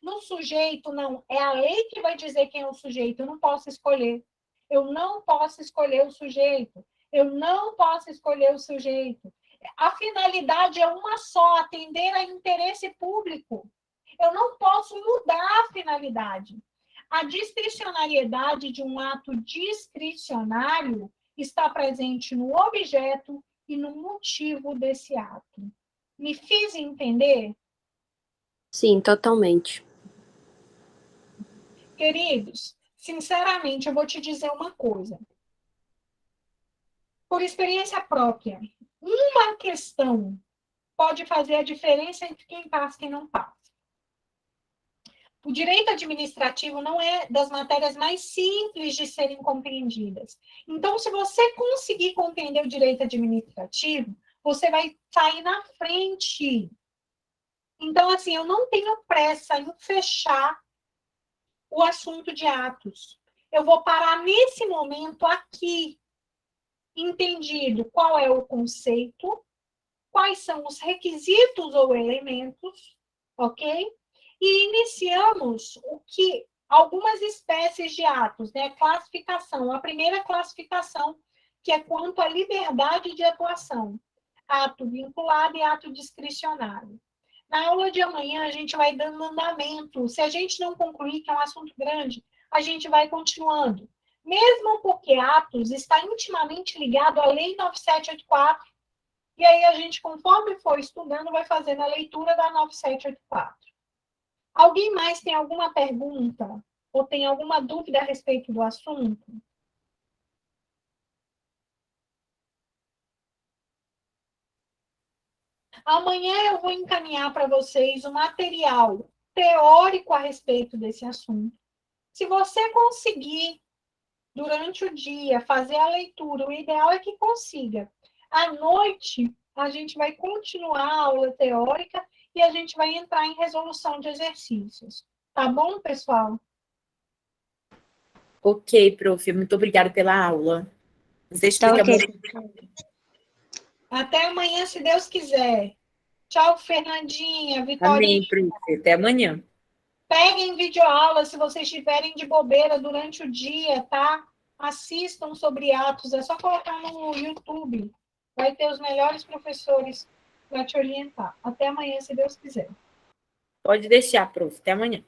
No sujeito, não. É a lei que vai dizer quem é o sujeito. Eu não posso escolher. Eu não posso escolher o sujeito. Eu não posso escolher o sujeito. A finalidade é uma só, atender a interesse público. Eu não posso mudar a finalidade. A discricionariedade de um ato discricionário está presente no objeto e no motivo desse ato. Me fiz entender? Sim, totalmente. Queridos, sinceramente, eu vou te dizer uma coisa. Por experiência própria, uma questão pode fazer a diferença entre quem passa e quem não passa. O direito administrativo não é das matérias mais simples de serem compreendidas. Então, se você conseguir compreender o direito administrativo, você vai sair na frente. Então, assim, eu não tenho pressa em fechar o assunto de atos. Eu vou parar nesse momento aqui, entendido qual é o conceito, quais são os requisitos ou elementos, ok? E iniciamos algumas espécies de atos, né? Classificação. A primeira classificação, que é quanto à liberdade de atuação. Ato vinculado e ato discricionário. Na aula de amanhã, a gente vai dando andamento. Se a gente não concluir, que é um assunto grande, a gente vai continuando. Mesmo porque atos está intimamente ligado à Lei 9784. E aí a gente, conforme for estudando, vai fazendo a leitura da 9784. Alguém mais tem alguma pergunta? Ou tem alguma dúvida a respeito do assunto? Amanhã eu vou encaminhar para vocês o material teórico a respeito desse assunto. Se você conseguir, durante o dia, fazer a leitura, o ideal é que consiga. À noite, a gente vai continuar a aula teórica e a gente vai entrar em resolução de exercícios. Tá bom, pessoal? Ok, prof. Muito obrigada pela aula. Você Tá explica ok. muito. Até amanhã, se Deus quiser. Tchau, Fernandinha, Vitorinha. Amém, prof. Até amanhã. Peguem videoaula se vocês estiverem de bobeira durante o dia, tá? Assistam sobre Atos. É só colocar no YouTube. Vai ter os melhores professores para te orientar. Até amanhã, se Deus quiser. Pode deixar, prof. Até amanhã.